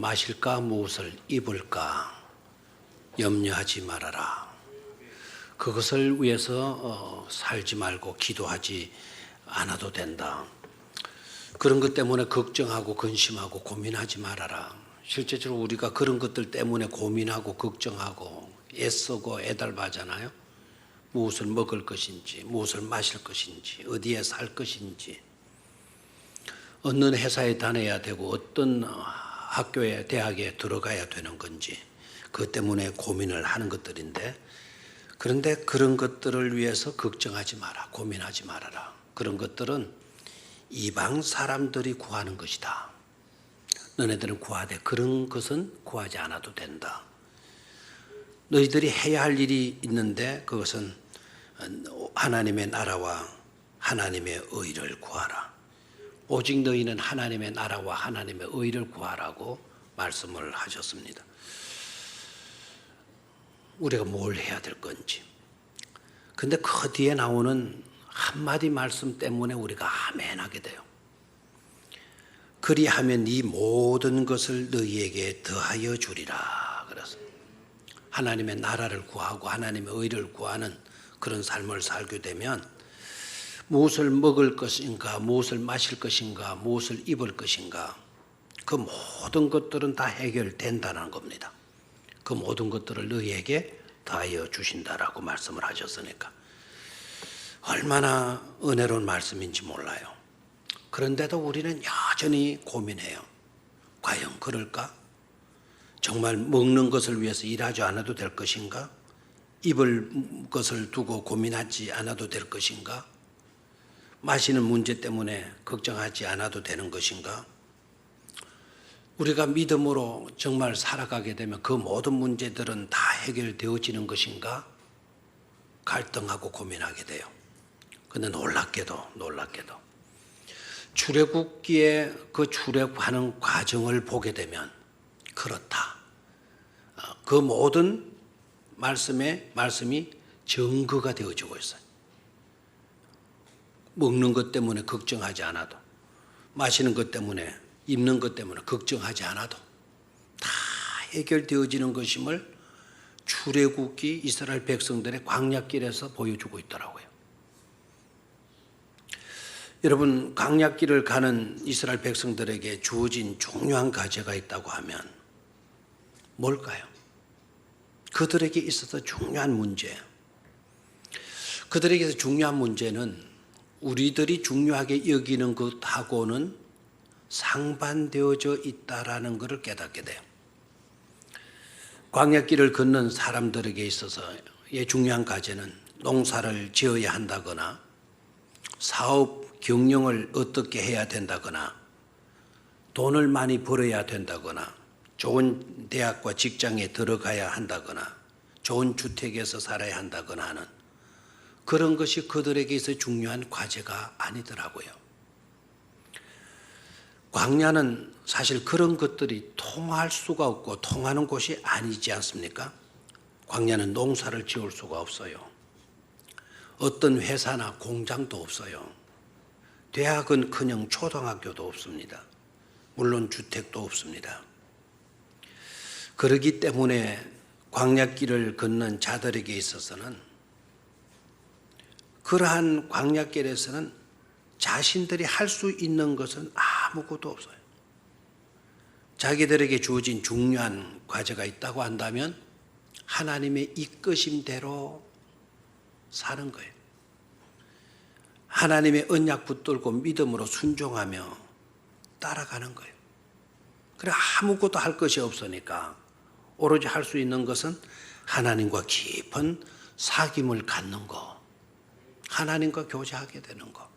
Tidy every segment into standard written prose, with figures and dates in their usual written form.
마실까 무엇을 입을까 염려하지 말아라. 그것을 위해서 살지 말고 기도하지 않아도 된다. 그런 것 때문에 걱정하고 근심하고 고민하지 말아라. 실제적으로 우리가 그런 것들 때문에 고민하고 걱정하고 애쓰고 애달바잖아요. 무엇을 먹을 것인지, 무엇을 마실 것인지, 어디에 살 것인지, 어느 회사에 다녀야 되고 어떤 학교에 대학에 들어가야 되는 건지, 그것 때문에 고민을 하는 것들인데, 그런데 그런 것들을 위해서 걱정하지 마라, 고민하지 말아라. 그런 것들은 이방 사람들이 구하는 것이다. 너네들은 구하되 그런 것은 구하지 않아도 된다. 너희들이 해야 할 일이 있는데 그것은 하나님의 나라와 하나님의 의를 구하라. 오직 너희는 하나님의 나라와 하나님의 의를 구하라고 말씀을 하셨습니다. 우리가 뭘 해야 될 건지. 근데 그 뒤에 나오는 한마디 말씀 때문에 우리가 아멘 하게 돼요. 그리하면 이 모든 것을 너희에게 더하여 주리라. 그래서 하나님의 나라를 구하고 하나님의 의를 구하는 그런 삶을 살게 되면 무엇을 먹을 것인가, 무엇을 마실 것인가, 무엇을 입을 것인가, 그 모든 것들은 다 해결된다는 겁니다. 그 모든 것들을 너희에게 더하여 주신다라고 말씀을 하셨으니까 얼마나 은혜로운 말씀인지 몰라요. 그런데도 우리는 여전히 고민해요. 과연 그럴까? 정말 먹는 것을 위해서 일하지 않아도 될 것인가? 입을 것을 두고 고민하지 않아도 될 것인가? 마시는 문제 때문에 걱정하지 않아도 되는 것인가? 우리가 믿음으로 정말 살아가게 되면 그 모든 문제들은 다 해결되어지는 것인가? 갈등하고 고민하게 돼요. 근데 놀랍게도 출애굽기에 그 출애굽하는 과정을 보게 되면 그렇다. 그 모든 말씀이 증거가 되어지고 있어요. 먹는 것 때문에 걱정하지 않아도, 마시는 것 때문에, 입는 것 때문에 걱정하지 않아도 다 해결되어지는 것임을 출애굽기 이스라엘 백성들의 광야길에서 보여주고 있더라고요. 여러분, 광야길을 가는 이스라엘 백성들에게 주어진 중요한 과제가 있다고 하면 뭘까요? 그들에게 있어서 중요한 문제. 그들에게서 중요한 문제는 우리들이 중요하게 여기는 것하고는 상반되어져 있다라는 것을 깨닫게 돼요. 광야길을 걷는 사람들에게 있어서의 중요한 과제는 농사를 지어야 한다거나 사업 경영을 어떻게 해야 된다거나 돈을 많이 벌어야 된다거나 좋은 대학과 직장에 들어가야 한다거나 좋은 주택에서 살아야 한다거나 하는 그런 것이 그들에게 있어 중요한 과제가 아니더라고요. 광야는 사실 그런 것들이 통할 수가 없고 통하는 곳이 아니지 않습니까? 광야는 농사를 지을 수가 없어요. 어떤 회사나 공장도 없어요. 대학은커녕 초등학교도 없습니다. 물론 주택도 없습니다. 그렇기 때문에 광야길을 걷는 자들에게 있어서는 그러한 광야길에서는 자신들이 할 수 있는 것은 아무것도 없어요. 자기들에게 주어진 중요한 과제가 있다고 한다면 하나님의 이끄심대로 사는 거예요. 하나님의 언약 붙들고 믿음으로 순종하며 따라가는 거예요. 그래 아무것도 할 것이 없으니까 오로지 할 수 있는 것은 하나님과 깊은 사귐을 갖는 거, 하나님과 교제하게 되는 거.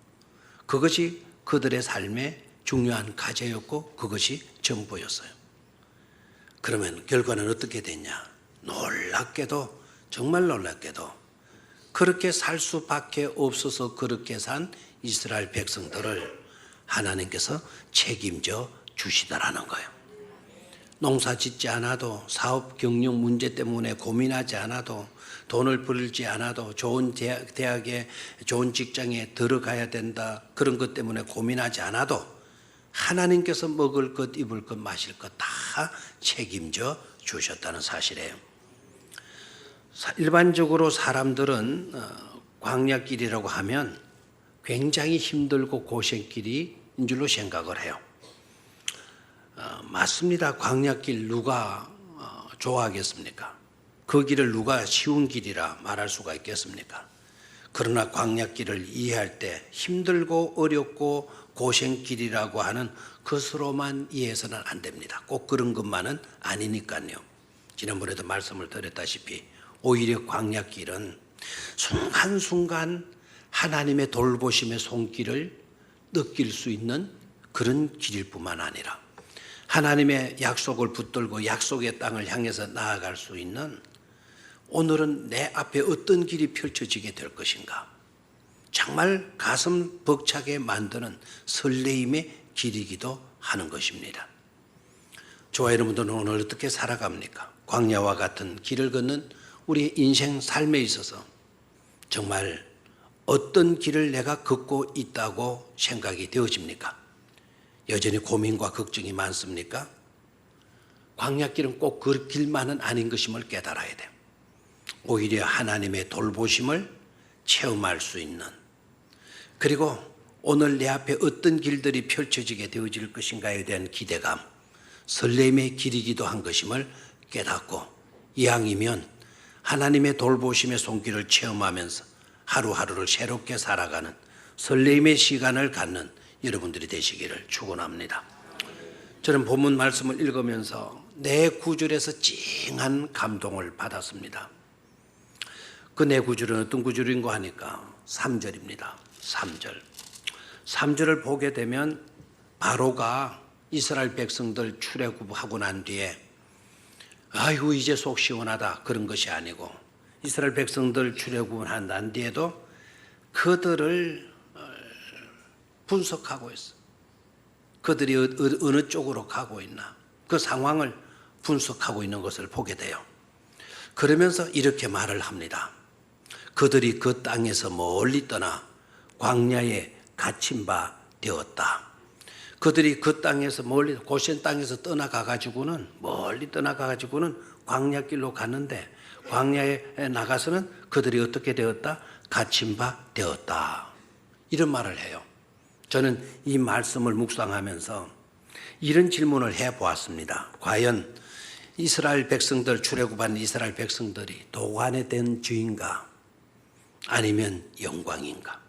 그것이 그들의 삶의 중요한 과제였고 그것이 전부였어요. 그러면 결과는 어떻게 됐냐? 놀랍게도, 정말 놀랍게도 그렇게 살 수밖에 없어서 그렇게 산 이스라엘 백성들을 하나님께서 책임져 주시더라는 거예요. 농사 짓지 않아도, 사업 경영 문제 때문에 고민하지 않아도, 돈을 벌지 않아도, 좋은 대학에 좋은 직장에 들어가야 된다, 그런 것 때문에 고민하지 않아도 하나님께서 먹을 것, 입을 것, 마실 것 다 책임져 주셨다는 사실이에요. 일반적으로 사람들은 광야길이라고 하면 굉장히 힘들고 고생길인 줄로 생각을 해요. 맞습니다. 광야길 누가 좋아하겠습니까? 그 길을 누가 쉬운 길이라 말할 수가 있겠습니까? 그러나 광야길을 이해할 때 힘들고 어렵고 고생길이라고 하는 것으로만 이해해서는 안 됩니다. 꼭 그런 것만은 아니니까요. 지난번에도 말씀을 드렸다시피 오히려 광야길은 순간순간 하나님의 돌보심의 손길을 느낄 수 있는 그런 길일 뿐만 아니라 하나님의 약속을 붙들고 약속의 땅을 향해서 나아갈 수 있는, 오늘은 내 앞에 어떤 길이 펼쳐지게 될 것인가, 정말 가슴 벅차게 만드는 설레임의 길이기도 하는 것입니다. 저와 여러분들은 오늘 어떻게 살아갑니까? 광야와 같은 길을 걷는 우리 인생 삶에 있어서 정말 어떤 길을 내가 걷고 있다고 생각이 되어집니까? 여전히 고민과 걱정이 많습니까? 광야길은 꼭 그 길만은 아닌 것임을 깨달아야 돼요. 오히려 하나님의 돌보심을 체험할 수 있는, 그리고 오늘 내 앞에 어떤 길들이 펼쳐지게 되어질 것인가에 대한 기대감, 설렘의 길이기도 한 것임을 깨닫고, 이왕이면 하나님의 돌보심의 손길을 체험하면서 하루하루를 새롭게 살아가는 설렘의 시간을 갖는 여러분들이 되시기를 축원합니다. 저는 본문 말씀을 읽으면서 내 구절에서 찡한 감동을 받았습니다. 그 내 구절은 어떤 구절인가 하니까 3절입니다. 3절을 보게 되면 바로가 이스라엘 백성들 출애굽하고 난 뒤에 아이고 이제 속 시원하다 그런 것이 아니고, 이스라엘 백성들 출애굽한 난 뒤에도 그들을 분석하고 있어. 그들이 어느 쪽으로 가고 있나, 그 상황을 분석하고 있는 것을 보게 돼요. 그러면서 이렇게 말을 합니다. 그들이 그 땅에서 멀리 떠나 광야에 갇힌 바 되었다. 그들이 그 땅에서 멀리, 고센 땅에서 떠나가가지고는, 멀리 떠나가가지고는 광야길로 갔는데, 광야에 나가서는 그들이 어떻게 되었다? 갇힌 바 되었다. 이런 말을 해요. 저는 이 말씀을 묵상하면서 이런 질문을 해보았습니다. 과연 이스라엘 백성들, 출애굽한 이스라엘 백성들이 도관에 든 주인가? 아니면 영광인가?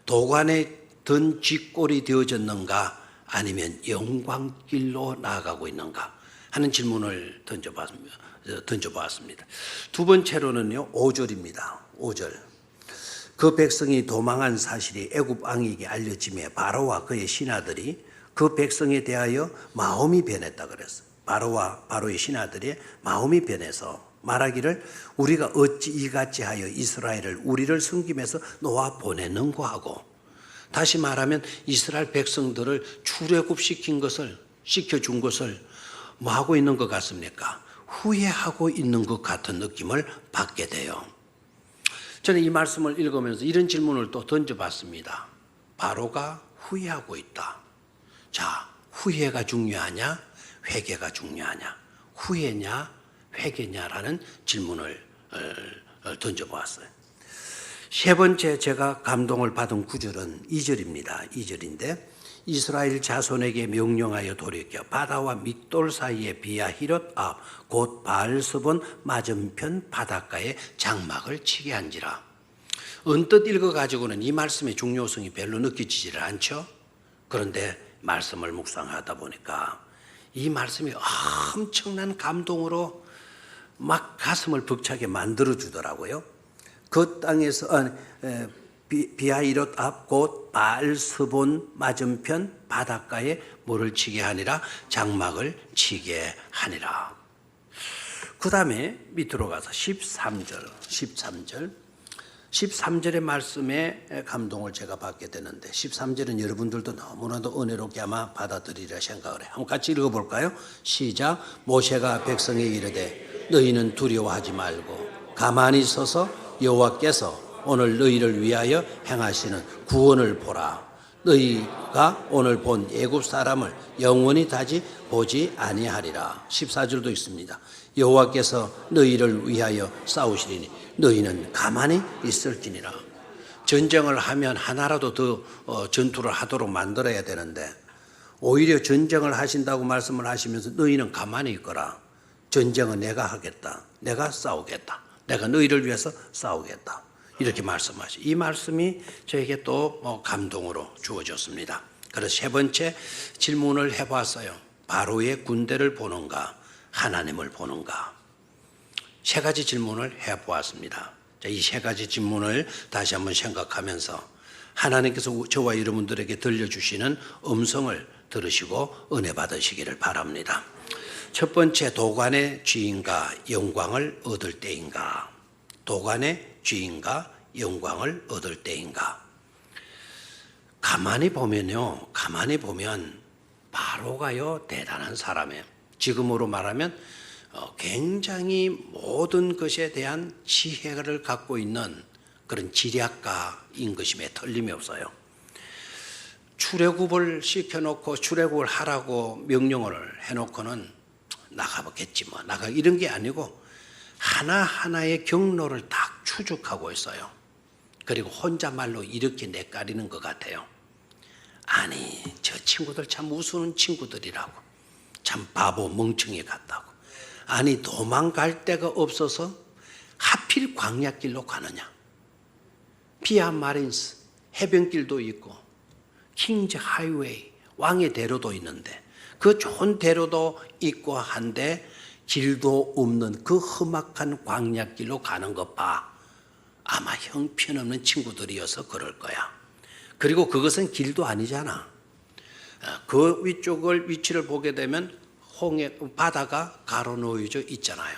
도관에 든 쥐꼴이 되어졌는가? 아니면 영광길로 나아가고 있는가? 하는 질문을 던져보았습니다. 두 번째로는요, 5절입니다. 5절. 그 백성이 도망한 사실이 애굽 왕에게 알려짐에 바로와 그의 신하들이 그 백성에 대하여 마음이 변했다 그랬어요. 바로와 바로의 신하들의 마음이 변해서 말하기를 우리가 어찌 이같이 하여 이스라엘을 우리를 섬김에서 놓아 보냈는고 하고, 다시 말하면 이스라엘 백성들을 출애굽시킨 것을, 시켜준 것을 뭐 하고 있는 것 같습니까? 후회하고 있는 것 같은 느낌을 받게 돼요. 저는 이 말씀을 읽으면서 이런 질문을 또 던져봤습니다. 바로가 후회하고 있다. 자, 후회가 중요하냐? 회개가 중요하냐? 후회냐? 회개냐라는 질문을 던져보았어요. 세 번째 제가 감동을 받은 구절은 2절입니다. 2절인데 이스라엘 자손에게 명령하여 돌이켜 바다와 믹돌 사이에 비아히롯 앞 곧 바알스본 맞은편 바닷가에 장막을 치게 한지라. 언뜻 읽어가지고는 이 말씀의 중요성이 별로 느껴지지를 않죠. 그런데 말씀을 묵상하다 보니까 이 말씀이 엄청난 감동으로 막 가슴을 벅차게 만들어주더라고요. 그 땅에서 비아히롯 앞 곧 바알스본 맞은편 바닷가에 뭐를 치게 하니라? 장막을 치게 하니라. 그 다음에 밑으로 가서 13절의 말씀에 감동을 제가 받게 되는데, 13절은 여러분들도 너무나도 은혜롭게 아마 받아들이리라 생각을 해요. 한번 같이 읽어볼까요? 시작. 모세가 백성에 이르되 너희는 두려워하지 말고 가만히 서서 여호와께서 오늘 너희를 위하여 행하시는 구원을 보라. 너희가 오늘 본 애굽 사람을 영원히 다시 보지 아니하리라. 14절도 있습니다. 여호와께서 너희를 위하여 싸우시리니 너희는 가만히 있을지니라. 전쟁을 하면 하나라도 더 전투를 하도록 만들어야 되는데 오히려 전쟁을 하신다고 말씀을 하시면서 너희는 가만히 있거라. 전쟁은 내가 하겠다. 내가 싸우겠다. 내가 너희를 위해서 싸우겠다. 이렇게 말씀하시. 이 말씀이 저에게 또 감동으로 주어졌습니다. 그래서 세 번째 질문을 해봤어요. 바로의 군대를 보는가, 하나님을 보는가. 세 가지 질문을 해보았습니다. 이 세 가지 질문을 다시 한번 생각하면서 하나님께서 저와 여러분들에게 들려주시는 음성을 들으시고 은혜 받으시기를 바랍니다. 첫 번째, 도관의 주인과 영광을 얻을 때인가. 도관의 주인과 영광을 얻을 때인가. 가만히 보면 바로가요 대단한 사람이에요. 지금으로 말하면 굉장히 모든 것에 대한 지혜를 갖고 있는 그런 지략가인 것임에 틀림이 없어요. 출애굽을 시켜놓고 출애굽을 하라고 명령을 해놓고는 나가보겠지 뭐 나가 이런 게 아니고 하나하나의 경로를 딱 추적하고 있어요. 그리고 혼자말로 이렇게 내까리는 것 같아요. 아니 저 친구들 참 우스운 친구들이라고. 참 바보 멍청이 같다고. 아니 도망갈 데가 없어서 하필 광야길로 가느냐. 비아 마린스 해변길도 있고 킹즈 하이웨이 왕의 대로도 있는데 그 좋은 대로도 있고 한데 길도 없는 그 험악한 광야길로 가는 것 봐. 아마 형편없는 친구들이어서 그럴 거야. 그리고 그것은 길도 아니잖아. 그 위치를 보게 되면 바다가 가로놓여져 있잖아요.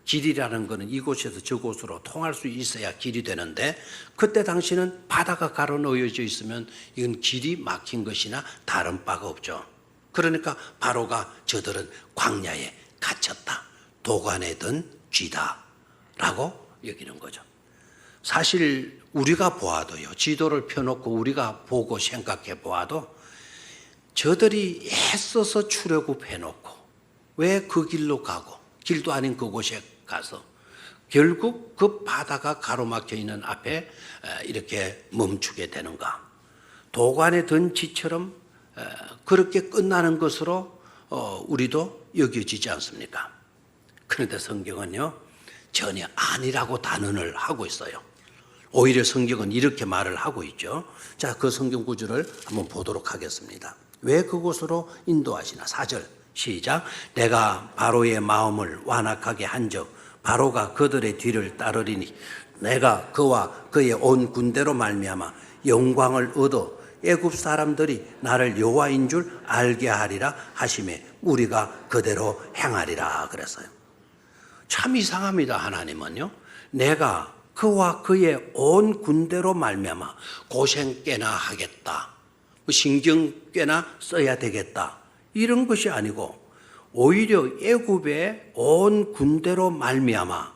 길이라는 것은 이곳에서 저곳으로 통할 수 있어야 길이 되는데 그때 당시는 바다가 가로놓여져 있으면 이건 길이 막힌 것이나 다른 바가 없죠. 그러니까 바로가 저들은 광야에 갇혔다. 도관에 든 쥐다라고 여기는 거죠. 사실 우리가 보아도요. 지도를 펴놓고 우리가 보고 생각해 보아도 저들이 애써서 출애굽해놓고 왜 그 길로 가고 길도 아닌 그곳에 가서 결국 그 바다가 가로막혀 있는 앞에 이렇게 멈추게 되는가. 도관에 든 쥐처럼 그렇게 끝나는 것으로 우리도 여겨지지 않습니까? 그런데 성경은요 전혀 아니라고 단언을 하고 있어요. 오히려 성경은 이렇게 말을 하고 있죠. 자, 그 성경 구절을 한번 보도록 하겠습니다. 왜 그곳으로 인도하시나? 4절 시작. 내가 바로의 마음을 완악하게 한즉 바로가 그들의 뒤를 따르리니 내가 그와 그의 온 군대로 말미암아 영광을 얻어 애굽 사람들이 나를 여호와인 줄 알게 하리라 하시매 우리가 그대로 행하리라 그랬어요. 참 이상합니다. 하나님은요. 내가 그와 그의 온 군대로 말미암아 고생 꽤나 하겠다. 신경 꽤나 써야 되겠다. 이런 것이 아니고 오히려 애굽의 온 군대로 말미암아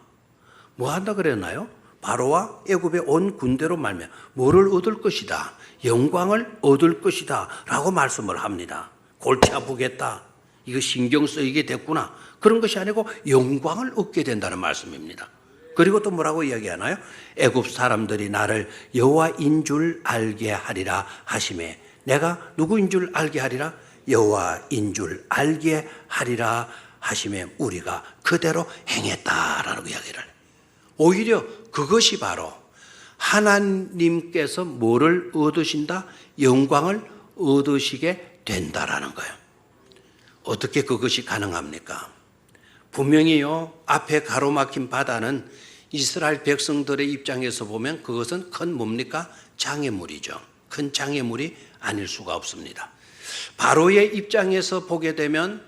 뭐 한다 그랬나요? 바로와 애굽의 온 군대로 말미암아 뭐를 얻을 것이다. 영광을 얻을 것이다 라고 말씀을 합니다. 골치 아프겠다. 이거 신경 쓰이게 됐구나. 그런 것이 아니고 영광을 얻게 된다는 말씀입니다. 그리고 또 뭐라고 이야기하나요? 애굽 사람들이 나를 여호와인 줄 알게 하리라 하시매 내가 누구인 줄 알게 하리라? 여호와인 줄 알게 하리라 하시매 우리가 그대로 행했다라고 이야기를. 오히려 그것이 바로 하나님께서 뭐를 얻으신다? 영광을 얻으시게 된다라는 거예요. 어떻게 그것이 가능합니까? 분명히요, 앞에 가로막힌 바다는 이스라엘 백성들의 입장에서 보면 그것은 큰 뭡니까? 장애물이죠. 큰 장애물이 아닐 수가 없습니다. 바로의 입장에서 보게 되면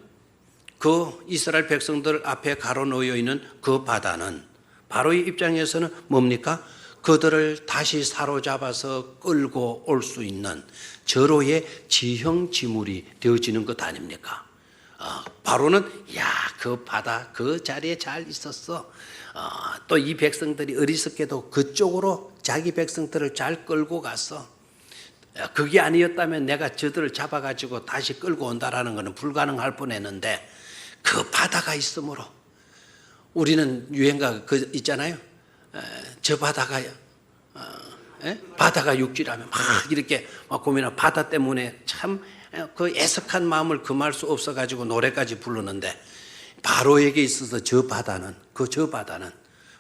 그 이스라엘 백성들 앞에 가로놓여 있는 그 바다는 바로의 입장에서는 뭡니까? 그들을 다시 사로잡아서 끌고 올 수 있는 절호의 지형지물이 되어지는 것 아닙니까? 바로는 그 바다 그 자리에 잘 있었어. 또 이 백성들이 어리석게도 그쪽으로 자기 백성들을 잘 끌고 갔어. 그게 아니었다면 내가 저들을 잡아가지고 다시 끌고 온다라는 것은 불가능할 뻔했는데 그 바다가 있으므로 우리는 유행가 그 있잖아요. 저 바다가 바다가 육지라면 막 이렇게 막 고민하고 바다 때문에 참 그 애석한 마음을 금할 수 없어가지고 노래까지 부르는데 바로에게 있어서 저 바다는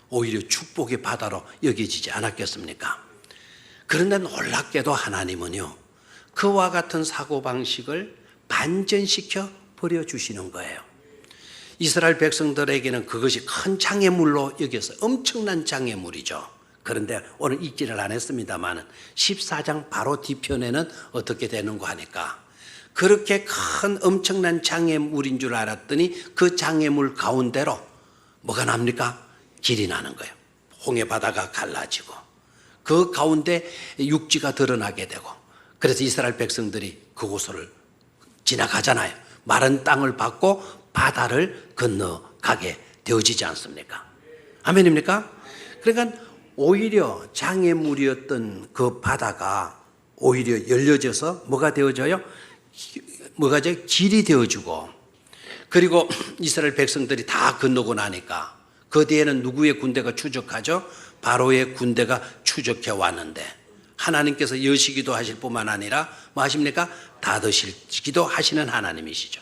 오히려 축복의 바다로 여겨지지 않았겠습니까? 그런데 놀랍게도 하나님은요 그와 같은 사고방식을 반전시켜 버려주시는 거예요. 이스라엘 백성들에게는 그것이 큰 장애물로 여겨서 엄청난 장애물이죠. 그런데 오늘 읽기를 안 했습니다만 14장 바로 뒤편에는 어떻게 되는가 하니까 그렇게 큰 엄청난 장애물인 줄 알았더니 그 장애물 가운데로 뭐가 납니까? 길이 나는 거예요. 홍해 바다가 갈라지고 그 가운데 육지가 드러나게 되고 그래서 이스라엘 백성들이 그곳을 지나가잖아요. 마른 땅을 밟고 바다를 건너가게 되어지지 않습니까? 아멘입니까? 그러니까 오히려 장애물이었던 그 바다가 오히려 열려져서 뭐가 되어져요? 길이 되어주고 그리고 이스라엘 백성들이 다 건너고 나니까 그 뒤에는 누구의 군대가 추적하죠? 바로의 군대가 추적해 왔는데 하나님께서 여시기도 하실 뿐만 아니라 뭐 하십니까? 닫으시기도 하시는 하나님이시죠.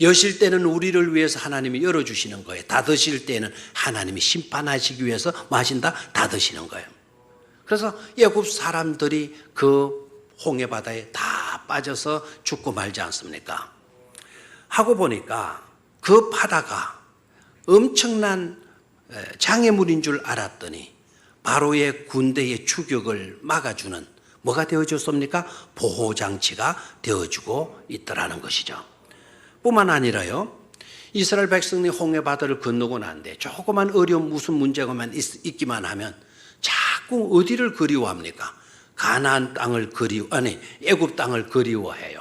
여실 때는 우리를 위해서 하나님이 열어주시는 거예요. 닫으실 때는 하나님이 심판하시기 위해서 뭐 하신다? 닫으시는 거예요. 그래서 애굽 사람들이 그 홍해 바다에 다 빠져서 죽고 말지 않습니까? 하고 보니까 그 바다가 엄청난 장애물인 줄 알았더니 바로의 군대의 추격을 막아주는 뭐가 되어줬습니까? 보호장치가 되어주고 있더라는 것이죠. 뿐만 아니라요, 이스라엘 백성이 홍해 바다를 건너고 난데 조그만 어려운 무슨 문제가만 있기만 하면 자꾸 어디를 그리워합니까? 가나안 땅을 애굽 땅을 그리워해요.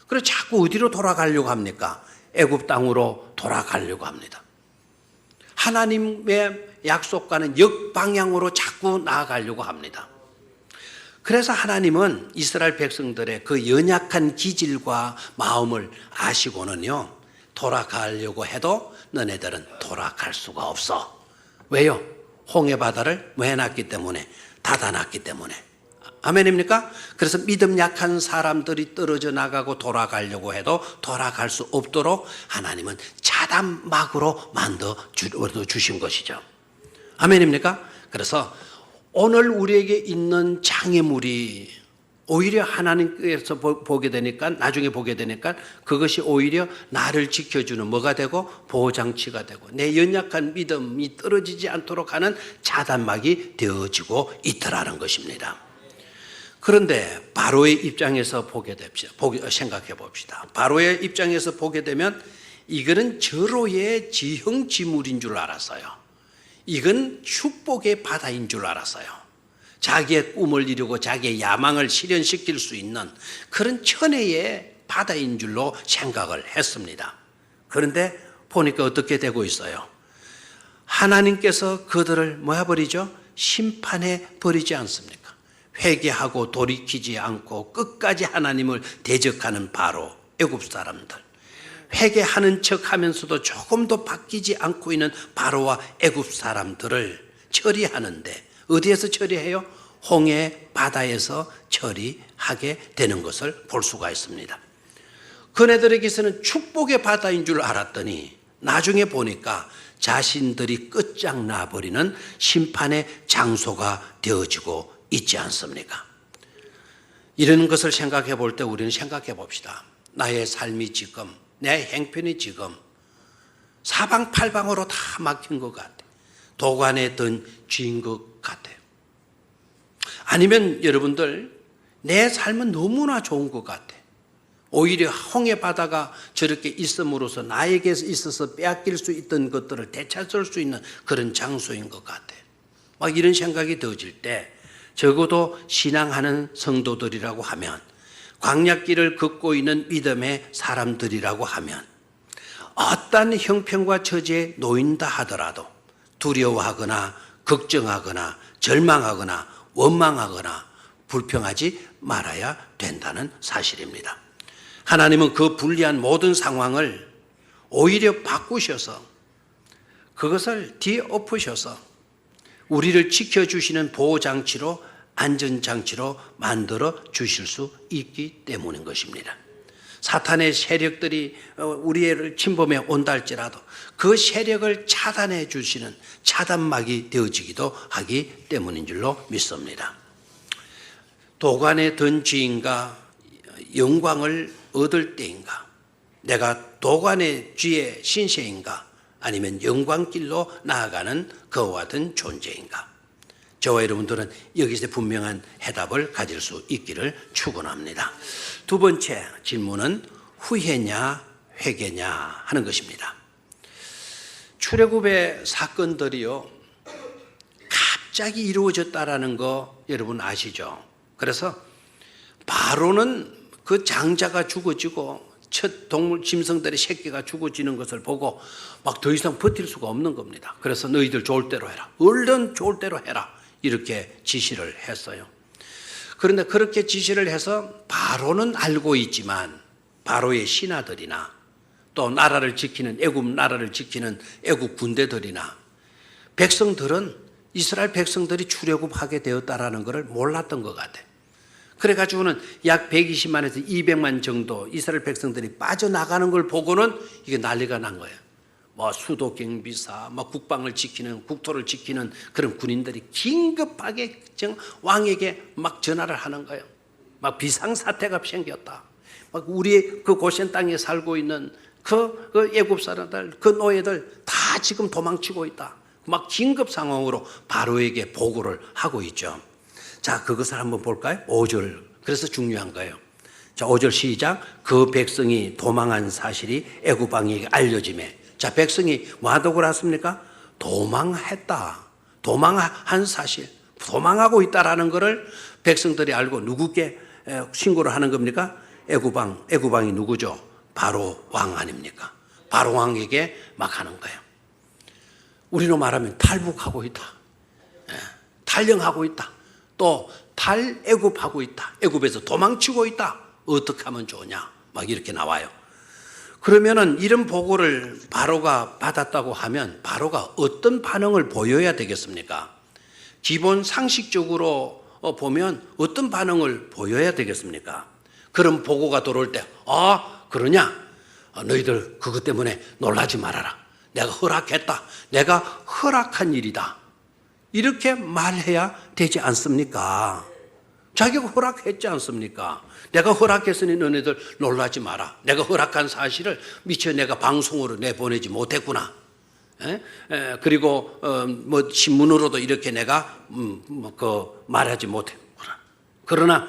그래서 자꾸 어디로 돌아가려고 합니까? 애굽 땅으로 돌아가려고 합니다. 하나님의 약속과는 역방향으로 자꾸 나아가려고 합니다. 그래서 하나님은 이스라엘 백성들의 그 연약한 기질과 마음을 아시고는요, 돌아가려고 해도 너네들은 돌아갈 수가 없어. 왜요? 홍해 바다를 뭐 해놨기 때문에, 닫아놨기 때문에. 아멘입니까? 그래서 믿음 약한 사람들이 떨어져 나가고 돌아가려고 해도 돌아갈 수 없도록 하나님은 차단막으로 만들어 주신 것이죠. 아멘입니까? 그래서 오늘 우리에게 있는 장애물이 오히려 하나님께서 보게 되니까, 나중에 보게 되니까 그것이 오히려 나를 지켜주는 뭐가 되고 보호장치가 되고 내 연약한 믿음이 떨어지지 않도록 하는 차단막이 되어지고 있더라는 것입니다. 그런데 바로의 입장에서 생각해 봅시다. 바로의 입장에서 보게 되면 이거는 절호의 지형지물인 줄 알았어요. 이건 축복의 바다인 줄 알았어요. 자기의 꿈을 이루고 자기의 야망을 실현시킬 수 있는 그런 천혜의 바다인 줄로 생각을 했습니다. 그런데 보니까 어떻게 되고 있어요? 하나님께서 그들을 뭐 해버리죠? 심판해 버리지 않습니까? 회개하고 돌이키지 않고 끝까지 하나님을 대적하는 바로 애굽 사람들, 회개하는 척하면서도 조금도 바뀌지 않고 있는 바로와 애굽 사람들을 처리하는데 어디에서 처리해요? 홍해 바다에서 처리하게 되는 것을 볼 수가 있습니다. 그네들에게서는 축복의 바다인 줄 알았더니 나중에 보니까 자신들이 끝장나버리는 심판의 장소가 되어지고 있지 않습니까? 이런 것을 생각해 볼 때 우리는 생각해 봅시다. 나의 삶이 지금, 내 행편이 지금 사방팔방으로 다 막힌 것 같아. 도관에 든 쥐인 것 같아요. 아니면 여러분들 내 삶은 너무나 좋은 것 같아. 오히려 홍해 바다가 저렇게 있음으로써 나에게 있어서 빼앗길 수 있던 것들을 되찾을 수 있는 그런 장소인 것 같아. 막 이런 생각이 들어질 때 적어도 신앙하는 성도들이라고 하면, 광야길을 걷고 있는 믿음의 사람들이라고 하면 어떤 형편과 처지에 놓인다 하더라도 두려워하거나 걱정하거나 절망하거나 원망하거나 불평하지 말아야 된다는 사실입니다. 하나님은 그 불리한 모든 상황을 오히려 바꾸셔서 그것을 뒤엎으셔서 우리를 지켜주시는 보호장치로 안전장치로 만들어 주실 수 있기 때문인 것입니다. 사탄의 세력들이 우리를 침범해 온다 할지라도 그 세력을 차단해 주시는 차단막이 되어지기도 하기 때문인 줄로 믿습니다. 도관에 든 쥐인가 영광을 얻을 때인가, 내가 도관의 쥐의 신세인가 아니면 영광길로 나아가는 그와 같은 존재인가. 저와 여러분들은 여기서 분명한 해답을 가질 수 있기를 축원합니다. 두 번째 질문은 후회냐 회개냐 하는 것입니다. 출애굽의 사건들이요 갑자기 이루어졌다라는 거 여러분 아시죠? 그래서 바로는 그 장자가 죽어지고 첫 동물 짐승들의 새끼가 죽어지는 것을 보고 막 더 이상 버틸 수가 없는 겁니다. 그래서 너희들 좋을 대로 해라. 얼른 좋을 대로 해라. 이렇게 지시를 했어요. 그런데 그렇게 지시를 해서 바로는 알고 있지만 바로의 신하들이나 또 나라를 지키는 애굽 나라를 지키는 애굽 군대들이나 백성들은 이스라엘 백성들이 출애굽하게 되었다라는 것을 몰랐던 것 같아요. 그래가지고는 약 120만에서 200만 정도 이스라엘 백성들이 빠져나가는 걸 보고는 이게 난리가 난 거예요. 뭐 수도 경비사, 뭐 국방을 지키는, 국토를 지키는 그런 군인들이 긴급하게 왕에게 막 전화를 하는 거예요. 막 비상사태가 생겼다. 막 우리 그 고센 땅에 살고 있는 그 애굽 사람들, 그 노예들 다 지금 도망치고 있다. 막 긴급 상황으로 바로에게 보고를 하고 있죠. 자, 그것을 한번 볼까요? 5절. 그래서 중요한 거예요. 자, 5절 시작. 그 백성이 도망한 사실이 애굽 왕에게 알려지매. 자, 백성이 뭐 하다고 났습니까? 도망했다. 도망한 사실. 도망하고 있다라는 것을 백성들이 알고 누구께 신고를 하는 겁니까? 애굽 왕이 누구죠? 바로 왕 아닙니까? 바로 왕에게 막 하는 거예요. 우리로 말하면 탈북하고 있다. 탈영하고 있다. 또 탈애굽하고 있다. 애굽에서 도망치고 있다. 어떻게 하면 좋으냐? 막 이렇게 나와요. 그러면은 이런 보고를 바로가 받았다고 하면 바로가 어떤 반응을 보여야 되겠습니까? 기본 상식적으로 보면 어떤 반응을 보여야 되겠습니까? 그런 보고가 들어올 때, 그러냐? 너희들 그것 때문에 놀라지 말아라. 내가 허락했다. 내가 허락한 일이다. 이렇게 말해야 되지 않습니까? 자기가 허락했지 않습니까? 내가 허락했으니 너네들 놀라지 마라. 내가 허락한 사실을 미처 내가 방송으로 내보내지 못했구나. 그리고 뭐 신문으로도 이렇게 내가 말하지 못했구나. 그러나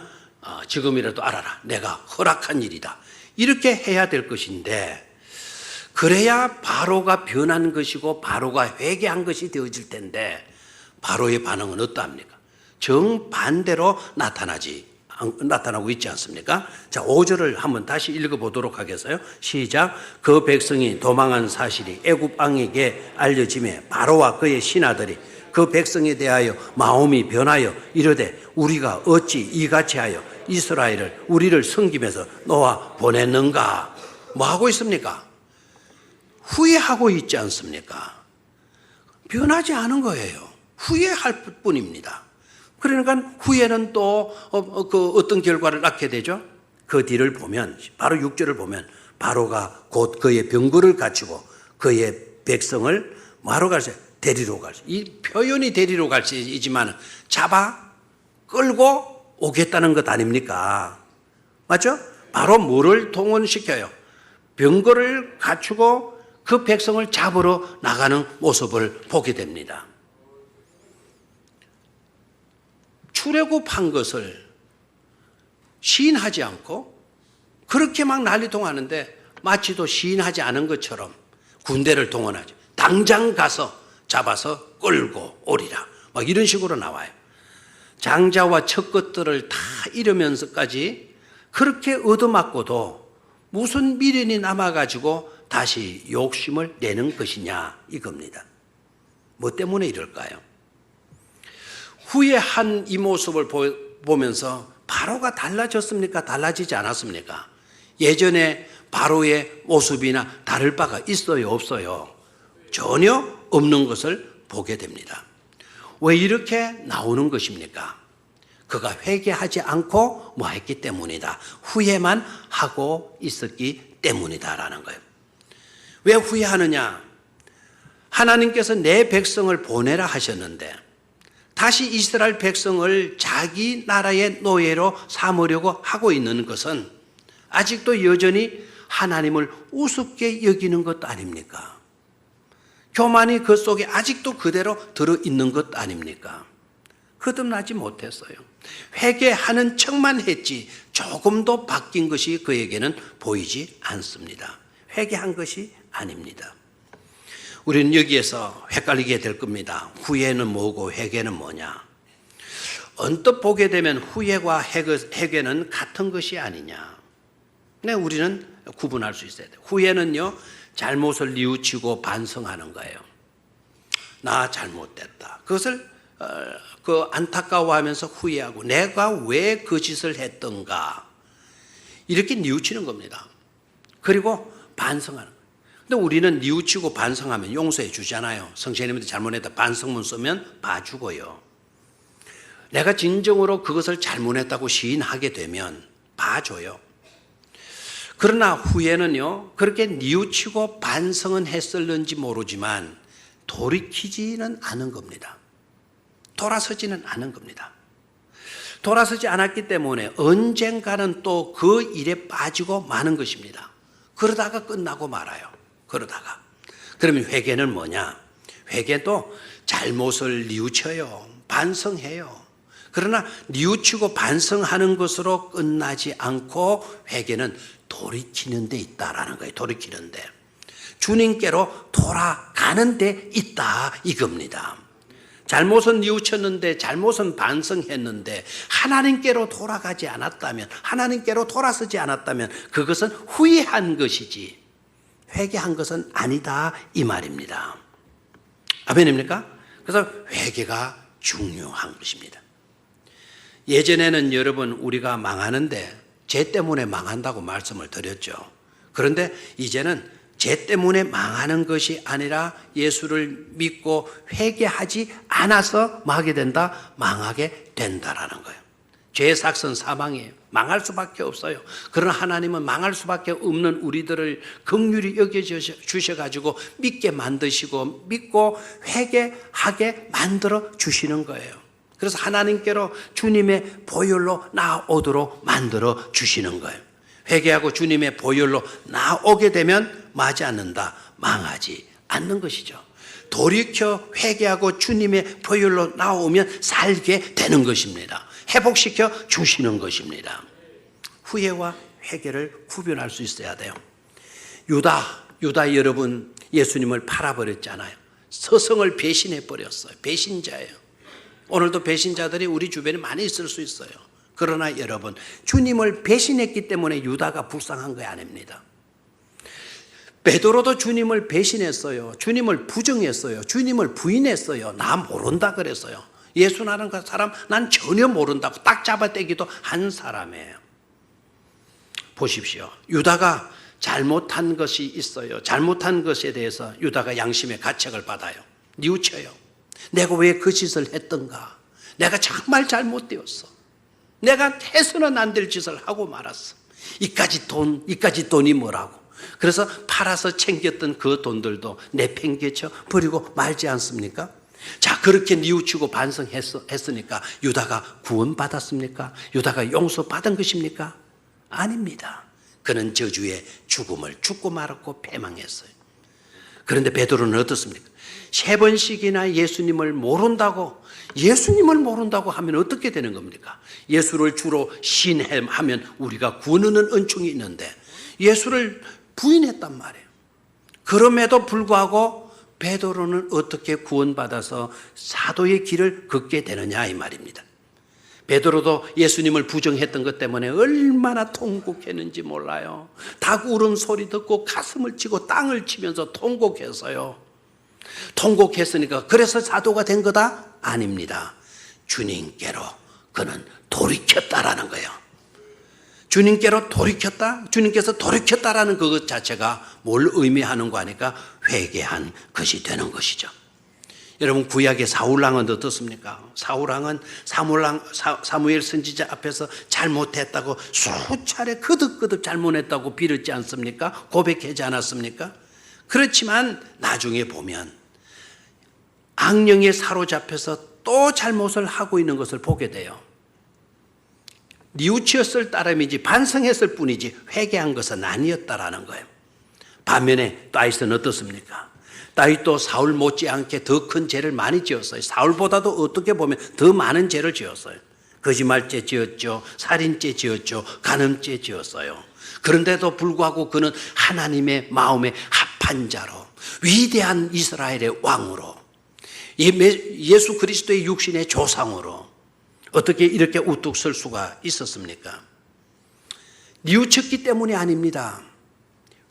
지금이라도 알아라. 내가 허락한 일이다. 이렇게 해야 될 것인데 그래야 바로가 변한 것이고 바로가 회개한 것이 되어질 텐데 바로의 반응은 어떠합니까? 정반대로 나타나고 있지 않습니까? 자, 5절을 한번 다시 읽어보도록 하겠어요. 시작. 그 백성이 도망한 사실이 애굽 왕에게 알려지매 바로와 그의 신하들이 그 백성에 대하여 마음이 변하여 이르되 우리가 어찌 이같이 하여 이스라엘을 우리를 섬기면서 놓아 보냈는가? 뭐 하고 있습니까? 후회하고 있지 않습니까? 변하지 않은 거예요. 후회할 뿐입니다. 그러니까 후회는 또 어떤 결과를 낳게 되죠? 그 뒤를 보면 바로 6절을 보면 바로가 곧 그의 병거를 갖추고 그의 백성을 뭐하러 갈지? 데리러 갈지. 이 표현이 데리러 갈지이지만 잡아 끌고 오겠다는 것 아닙니까? 맞죠? 바로 뭐를 동원시켜요? 병거를 갖추고 그 백성을 잡으러 나가는 모습을 보게 됩니다. 출애굽한 것을 시인하지 않고 그렇게 막 난리통하는데 마치도 시인하지 않은 것처럼 군대를 동원하죠. 당장 가서 잡아서 끌고 오리라. 막 이런 식으로 나와요. 장자와 첫 것들을 다 잃으면서까지 그렇게 얻어맞고도 무슨 미련이 남아가지고 다시 욕심을 내는 것이냐 이겁니다. 뭐 때문에 이럴까요? 후회한 이 모습을 보면서 바로가 달라졌습니까? 달라지지 않았습니까? 예전에 바로의 모습이나 다를 바가 있어요? 없어요? 전혀 없는 것을 보게 됩니다. 왜 이렇게 나오는 것입니까? 그가 회개하지 않고 뭐 했기 때문이다. 후회만 하고 있었기 때문이다라는 거예요. 왜 후회하느냐? 하나님께서 내 백성을 보내라 하셨는데 다시 이스라엘 백성을 자기 나라의 노예로 삼으려고 하고 있는 것은 아직도 여전히 하나님을 우습게 여기는 것 아닙니까? 교만이 그 속에 아직도 그대로 들어있는 것 아닙니까? 거듭나지 못했어요. 회개하는 척만 했지 조금도 바뀐 것이 그에게는 보이지 않습니다. 회개한 것이 아닙니다. 우리는 여기에서 헷갈리게 될 겁니다. 후회는 뭐고 회개는 뭐냐? 언뜻 보게 되면 후회와 회개는 같은 것이 아니냐? 네, 우리는 구분할 수 있어야 돼요. 후회는요, 잘못을 뉘우치고 반성하는 거예요. 나 잘못됐다. 그것을 안타까워하면서 후회하고 내가 왜 그 짓을 했던가 이렇게 뉘우치는 겁니다. 그리고 반성하는 거예요. 근데 우리는 뉘우치고 반성하면 용서해 주잖아요. 성신님한테 잘못했다 반성문 쓰면 봐주고요. 내가 진정으로 그것을 잘못했다고 시인하게 되면 봐줘요. 그러나 후회는요, 그렇게 뉘우치고 반성은 했을는지 모르지만 돌이키지는 않은 겁니다. 돌아서지는 않은 겁니다. 돌아서지 않았기 때문에 언젠가는 또 그 일에 빠지고 마는 것입니다. 그러다가 끝나고 말아요. 그러다가. 그러면 회개는 뭐냐? 회개도 잘못을 뉘우쳐요. 반성해요. 그러나 뉘우치고 반성하는 것으로 끝나지 않고 회개는 돌이키는 데 있다라는 거예요. 돌이키는 데. 주님께로 돌아가는 데 있다 이겁니다. 잘못은 뉘우쳤는데 잘못은 반성했는데 하나님께로 돌아가지 않았다면 하나님께로 돌아서지 않았다면 그것은 후회한 것이지 회개한 것은 아니다 이 말입니다. 아멘입니까? 그래서 회개가 중요한 것입니다. 예전에는 여러분 우리가 망하는데 죄 때문에 망한다고 말씀을 드렸죠. 그런데 이제는 죄 때문에 망하는 것이 아니라 예수를 믿고 회개하지 않아서 망하게 된다, 망하게 된다라는 거예요. 죄의 삭은 사망이에요. 망할 수밖에 없어요. 그러나 하나님은 망할 수밖에 없는 우리들을 긍휼히 여겨주셔가지고 믿게 만드시고 믿고 회개하게 만들어 주시는 거예요. 그래서 하나님께로 주님의 보혈로 나오도록 만들어 주시는 거예요. 회개하고 주님의 보혈로 나오게 되면 마지 않는다, 망하지 않는 것이죠. 돌이켜 회개하고 주님의 보혈로 나오면 살게 되는 것입니다. 회복시켜 주시는 것입니다. 후회와 회개를 구별할 수 있어야 돼요. 유다 여러분 예수님을 팔아버렸잖아요. 스승을 배신해 버렸어요. 배신자예요. 오늘도 배신자들이 우리 주변에 많이 있을 수 있어요. 그러나 여러분 주님을 배신했기 때문에 유다가 불쌍한 거 아닙니다. 베드로도 주님을 배신했어요. 주님을 부정했어요. 주님을 부인했어요. 나 모른다 그랬어요. 예수라는 그 사람 난 전혀 모른다고 딱 잡아떼기도 한 사람이에요. 보십시오. 유다가 잘못한 것이 있어요. 잘못한 것에 대해서 유다가 양심의 가책을 받아요. 뉘우쳐요. 내가 왜 그 짓을 했던가? 내가 정말 잘못되었어. 내가 해서는 안 될 짓을 하고 말았어. 이까지 돈이 뭐라고. 그래서 팔아서 챙겼던 그 돈들도 내팽개쳐 버리고 말지 않습니까? 자, 그렇게 뉘우치고 반성했으니까 유다가 구원받았습니까? 유다가 용서받은 것입니까? 아닙니다. 그는 저주의 죽음을 죽고 말았고 패망했어요. 그런데 베드로는 어떻습니까? 3번씩이나 예수님을 모른다고 하면 어떻게 되는 겁니까? 예수를 주로 신하면 우리가 구원하는 은총이 있는데 예수를 부인했단 말이에요. 그럼에도 불구하고 베드로는 어떻게 구원받아서 사도의 길을 걷게 되느냐 이 말입니다. 베드로도 예수님을 부정했던 것 때문에 얼마나 통곡했는지 몰라요. 닭 울음 소리 듣고 가슴을 치고 땅을 치면서 통곡했어요. 통곡했으니까 그래서 사도가 된 거다? 아닙니다. 주님께로 그는 돌이켰다라는 거예요. 주님께로 돌이켰다? 주님께서 돌이켰다라는 그것 자체가 뭘 의미하는 거 하니까 회개한 것이 되는 것이죠. 여러분, 구약의 사울왕은 어떻습니까? 사울왕은 사무엘 선지자 앞에서 잘못했다고 수차례 거듭거듭 잘못했다고 빌었지 않습니까? 고백하지 않았습니까? 그렇지만 나중에 보면 악령에 사로잡혀서 또 잘못을 하고 있는 것을 보게 돼요. 뉘우치었을 따름이지 반성했을 뿐이지 회개한 것은 아니었다라는 거예요. 반면에 다윗은 어떻습니까? 다윗도 사울 못지않게 더 큰 죄를 많이 지었어요. 사울보다도 어떻게 보면 더 많은 죄를 지었어요. 거짓말죄 지었죠. 살인죄 지었죠. 간음죄 지었어요. 그런데도 불구하고 그는 하나님의 마음에 합한 자로, 위대한 이스라엘의 왕으로, 예수 그리스도의 육신의 조상으로 어떻게 이렇게 우뚝 설 수가 있었습니까? 뉘우쳤기 때문이 아닙니다.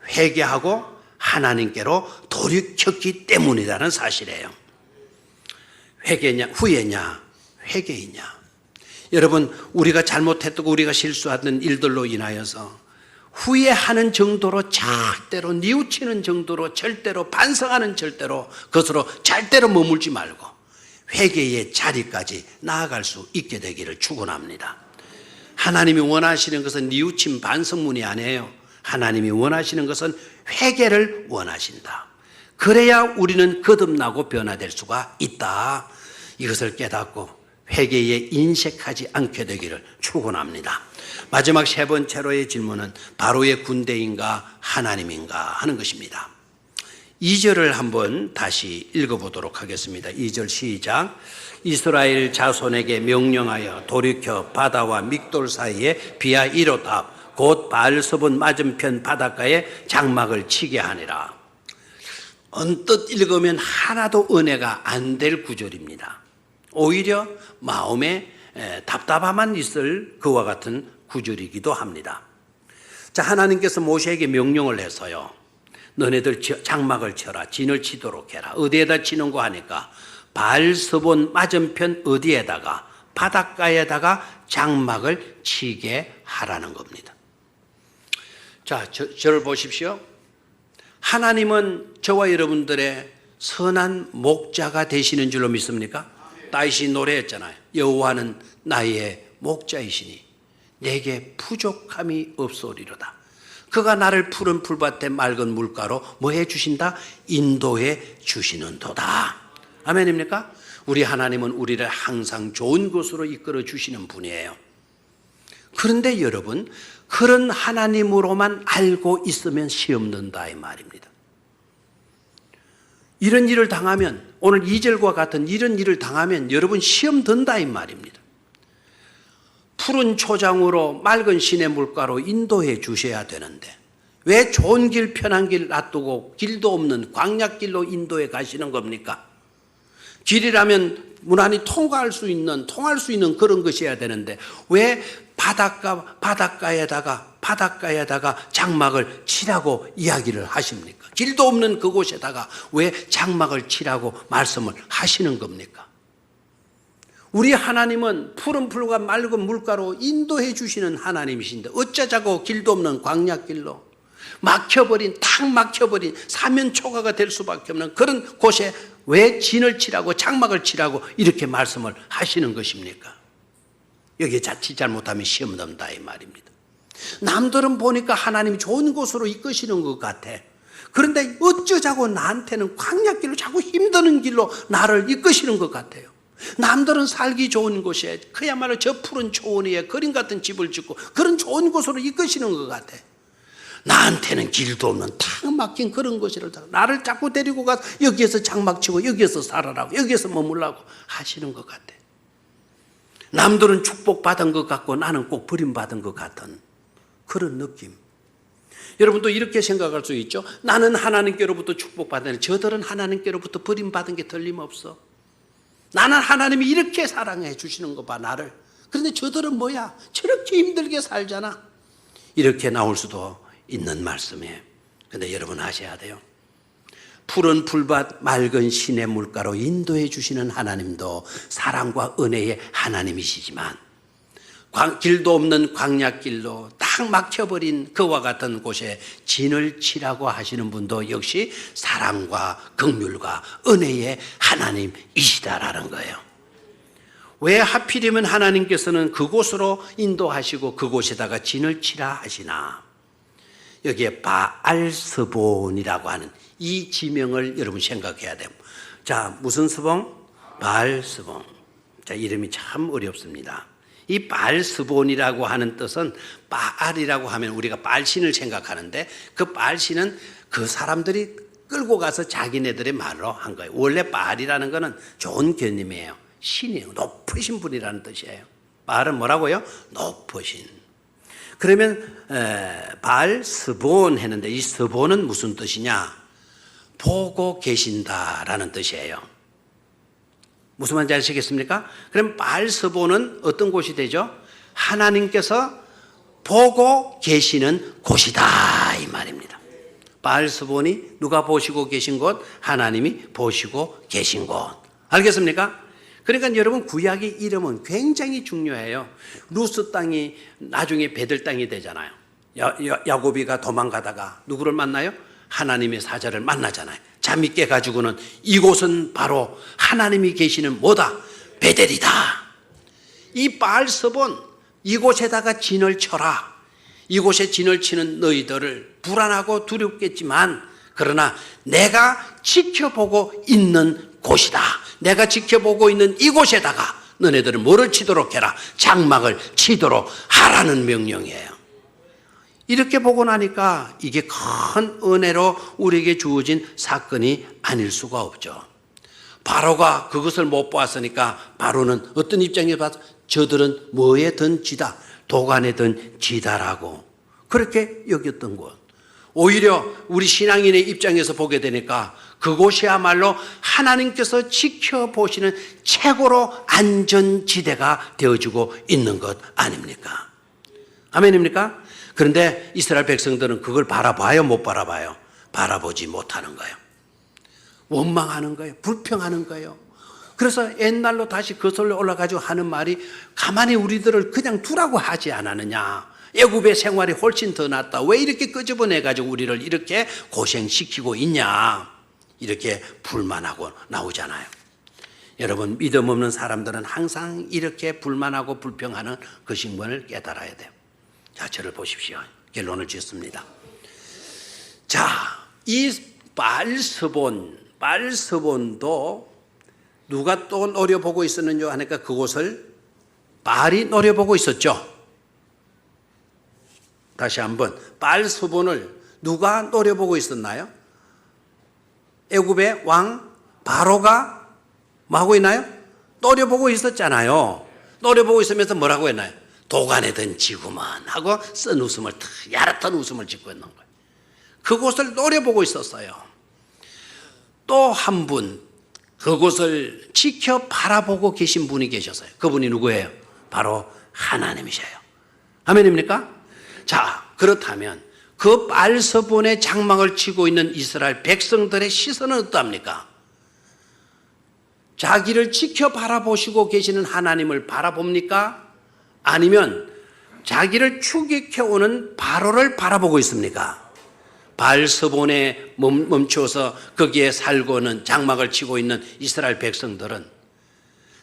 회개하고 하나님께로 돌이켰기 때문이라는 사실이에요. 회개냐, 후회냐, 회개이냐. 여러분, 우리가 잘못했고 우리가 실수하던 일들로 인하여서 후회하는 정도로, 절대로 뉘우치는 정도로, 절대로 반성하는 절대로 그것으로 절대로 머물지 말고 회개의 자리까지 나아갈 수 있게 되기를 축원합니다. 하나님이 원하시는 것은 뉘우침 반성문이 아니에요. 하나님이 원하시는 것은 회개를 원하신다. 그래야 우리는 거듭나고 변화될 수가 있다. 이것을 깨닫고 회개에 인색하지 않게 되기를 축원합니다. 마지막 세 번째로의 질문은 바로의 군대인가 하나님인가 하는 것입니다. 2절을 한번 다시 읽어보도록 하겠습니다. 2절 시작. 이스라엘 자손에게 명령하여 돌이켜 바다와 믹돌 사이에 비하 이로다 곧 바알스본 맞은편 바닷가에 장막을 치게 하니라. 언뜻 읽으면 하나도 은혜가 안 될 구절입니다. 오히려 마음에 답답함만 있을 그와 같은 구절이기도 합니다. 자, 하나님께서 모세에게 명령을 해서요, 너네들 장막을 쳐라, 진을 치도록 해라. 어디에다 치는 거 하니까 바알스본 맞은편 어디에다가, 바닷가에다가 장막을 치게 하라는 겁니다. 자, 저를 보십시오. 하나님은 저와 여러분들의 선한 목자가 되시는 줄로 믿습니까? 다윗이 노래했잖아요. 여호와는 나의 목자이시니 내게 부족함이 없소리로다. 그가 나를 푸른 풀밭에 맑은 물가로 뭐 해주신다? 인도해 주시는도다. 아멘입니까? 우리 하나님은 우리를 항상 좋은 곳으로 이끌어 주시는 분이에요. 그런데 여러분, 그런 하나님으로만 알고 있으면 시험 든다 이 말입니다. 이런 일을 당하면, 오늘 2절과 같은 이런 일을 당하면 여러분 시험 든다 이 말입니다. 푸른 초장으로 맑은 시내 물가로 인도해 주셔야 되는데 왜 좋은 길 편한 길 놔두고 길도 없는 광야길로 인도해 가시는 겁니까? 길이라면 무난히 통할 수 있는 그런 것이어야 되는데 왜 바닷가에다가 장막을 치라고 이야기를 하십니까? 길도 없는 그곳에다가 왜 장막을 치라고 말씀을 하시는 겁니까? 우리 하나님은 푸른 풀과 맑은 물가로 인도해 주시는 하나님이신데 어쩌자고 길도 없는 광야길로 탁 막혀버린 사면초가가 될 수밖에 없는 그런 곳에 왜 진을 치라고 장막을 치라고 이렇게 말씀을 하시는 것입니까? 여기에 자칫 잘못하면 시험 든다 이 말입니다. 남들은 보니까 하나님이 좋은 곳으로 이끄시는 것 같아. 그런데 어쩌자고 나한테는 광야길로 자꾸 힘드는 길로 나를 이끄시는 것 같아요. 남들은 살기 좋은 곳에 그야말로 저 푸른 초원 위에 그림 같은 집을 짓고 그런 좋은 곳으로 이끄시는 것 같아. 나한테는 길도 없는 탁 막힌 그런 곳을 나를 자꾸 데리고 가서 여기에서 장막 치고 여기에서 살아라고 여기에서 머물라고 하시는 것 같아. 남들은 축복받은 것 같고 나는 꼭 버림받은 것 같은 그런 느낌. 여러분도 이렇게 생각할 수 있죠. 나는 하나님께로부터 축복받았는데 저들은 하나님께로부터 버림받은 게 틀림없어. 나는 하나님이 이렇게 사랑해 주시는 거 봐 나를. 그런데 저들은 뭐야? 저렇게 힘들게 살잖아. 이렇게 나올 수도 있는 말씀이에요. 그런데 여러분 아셔야 돼요. 푸른 풀밭 맑은 시내 물가로 인도해 주시는 하나님도 사랑과 은혜의 하나님이시지만 길도 없는 광야길로 딱 막혀버린 그와 같은 곳에 진을 치라고 하시는 분도 역시 사랑과 긍휼과 은혜의 하나님이시다라는 거예요. 왜 하필이면 하나님께서는 그곳으로 인도하시고 그곳에다가 진을 치라 하시나? 여기에 바알스본이라고 하는 이 지명을 여러분 생각해야 돼요. 자, 무슨 스본? 바알스본. 자, 이름이 참 어렵습니다. 이 바알스본이라고 하는 뜻은 바알이라고 하면 우리가 바알신을 생각하는데 그 바알신은 그 사람들이 끌고 가서 자기네들의 말로 한 거예요. 원래 바알이라는 거는 좋은 개념이에요. 신이에요. 높으신 분이라는 뜻이에요. 바알은 뭐라고요? 높으신. 그러면 바알스본 했는데 이 스본은 무슨 뜻이냐? 보고 계신다라는 뜻이에요. 무슨 말인지 아시겠습니까? 그럼 바알스본은 어떤 곳이 되죠? 하나님께서 보고 계시는 곳이다 이 말입니다. 바알스본이 누가 보시고 계신 곳? 하나님이 보시고 계신 곳. 알겠습니까? 그러니까 여러분 구약의 이름은 굉장히 중요해요. 루스 땅이 나중에 베들 땅이 되잖아요. 야곱이가 도망가다가 누구를 만나요? 하나님의 사자를 만나잖아요. 잠이 깨가지고는 이곳은 바로 하나님이 계시는 뭐다? 베델이다. 이 바알스본 이곳에다가 진을 쳐라. 이곳에 진을 치는 너희들을 불안하고 두렵겠지만 그러나 내가 지켜보고 있는 곳이다. 내가 지켜보고 있는 이곳에다가 너네들은 뭐를 치도록 해라? 장막을 치도록 하라는 명령이에요. 이렇게 보고 나니까 이게 큰 은혜로 우리에게 주어진 사건이 아닐 수가 없죠. 바로가 그것을 못 보았으니까 바로는 어떤 입장에 봐서 저들은 뭐에 든 쥐다, 도간에 든 쥐다라고 그렇게 여겼던 것. 오히려 우리 신앙인의 입장에서 보게 되니까 그곳이야말로 하나님께서 지켜보시는 최고로 안전지대가 되어주고 있는 것 아닙니까? 아멘입니까? 그런데 이스라엘 백성들은 그걸 바라봐요, 못 바라봐요? 바라보지 못하는 거예요. 원망하는 거예요. 불평하는 거예요. 그래서 옛날로 다시 거슬러 올라가지고 하는 말이 가만히 우리들을 그냥 두라고 하지 않았느냐. 애굽의 생활이 훨씬 더 낫다. 왜 이렇게 끄집어내가지고 우리를 이렇게 고생시키고 있냐. 이렇게 불만하고 나오잖아요. 여러분 믿음 없는 사람들은 항상 이렇게 불만하고 불평하는 것인 것을 깨달아야 돼요. 자, 저를 보십시오. 결론을 짓습니다. 자, 이 바알스본도 누가 또 노려보고 있었는지 하니까 그곳을 바알이 노려보고 있었죠. 다시 한번 바알스본을 누가 노려보고 있었나요? 애굽의 왕 바로가 뭐 하고 있나요? 노려보고 있었잖아요. 노려보고 있으면서 뭐라고 했나요? 도간에 든 지구만 하고 쓴 웃음을 야릇한 웃음을 짓고 있는 거예요. 그곳을 노려보고 있었어요. 또 한 분 그곳을 지켜 바라보고 계신 분이 계셨어요. 그분이 누구예요? 바로 하나님이셔요. 아멘입니까? 자, 그렇다면 그 바알스본의 장막을 치고 있는 이스라엘 백성들의 시선은 어떠합니까? 자기를 지켜 바라보시고 계시는 하나님을 바라봅니까? 아니면 자기를 추격해오는 바로를 바라보고 있습니까? 바알스본에 멈춰서 거기에 살고는 장막을 치고 있는 이스라엘 백성들은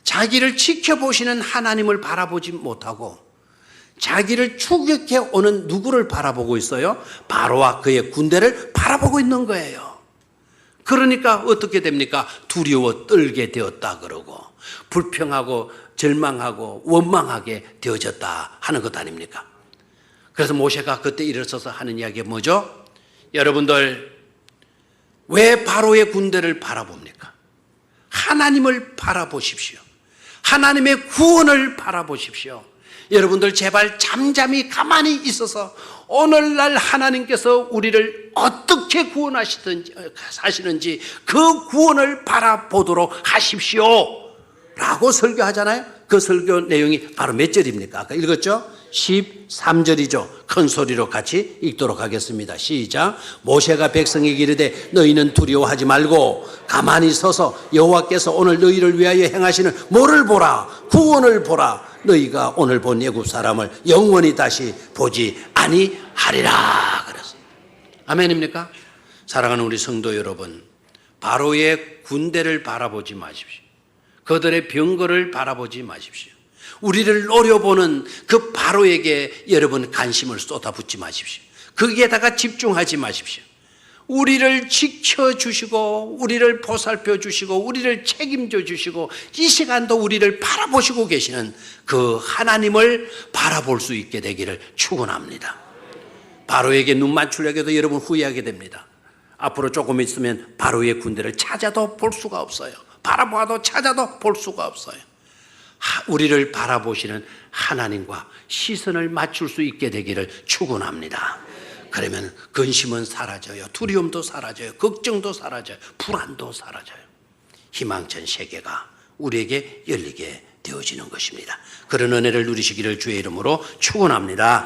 자기를 지켜보시는 하나님을 바라보지 못하고 자기를 추격해오는 누구를 바라보고 있어요? 바로와 그의 군대를 바라보고 있는 거예요. 그러니까 어떻게 됩니까? 두려워 떨게 되었다 그러고 불평하고 절망하고 원망하게 되어졌다 하는 것 아닙니까? 그래서 모세가 그때 일어서서 하는 이야기가 뭐죠? 여러분들 왜 바로의 군대를 바라봅니까? 하나님을 바라보십시오. 하나님의 구원을 바라보십시오. 여러분들 제발 잠잠히 가만히 있어서 오늘날 하나님께서 우리를 어떻게 구원하시는지 그 구원을 바라보도록 하십시오 라고 설교하잖아요. 그 설교 내용이 바로 몇 절입니까? 아까 읽었죠? 13절이죠. 큰 소리로 같이 읽도록 하겠습니다. 시작. 모세가 백성에게 이르되 너희는 두려워하지 말고 가만히 서서 여호와께서 오늘 너희를 위하여 행하시는 뭐를 보라? 구원을 보라. 너희가 오늘 본 애굽 사람을 영원히 다시 보지 아니하리라 그랬어요. 아멘입니까? 사랑하는 우리 성도 여러분, 바로의 군대를 바라보지 마십시오. 그들의 병거를 바라보지 마십시오. 우리를 노려보는 그 바로에게 여러분 관심을 쏟아붓지 마십시오. 거기에다가 집중하지 마십시오. 우리를 지켜주시고 우리를 보살펴 주시고 우리를 책임져 주시고 이 시간도 우리를 바라보시고 계시는 그 하나님을 바라볼 수 있게 되기를 축원합니다. 바로에게 눈 맞추려고도 여러분 후회하게 됩니다. 앞으로 조금 있으면 바로의 군대를 찾아도 볼 수가 없어요. 바라보아도 찾아도 볼 수가 없어요. 우리를 바라보시는 하나님과 시선을 맞출 수 있게 되기를 축원합니다. 그러면 근심은 사라져요. 두려움도 사라져요. 걱정도 사라져요. 불안도 사라져요. 희망찬 세계가 우리에게 열리게 되어지는 것입니다. 그런 은혜를 누리시기를 주의 이름으로 축원합니다.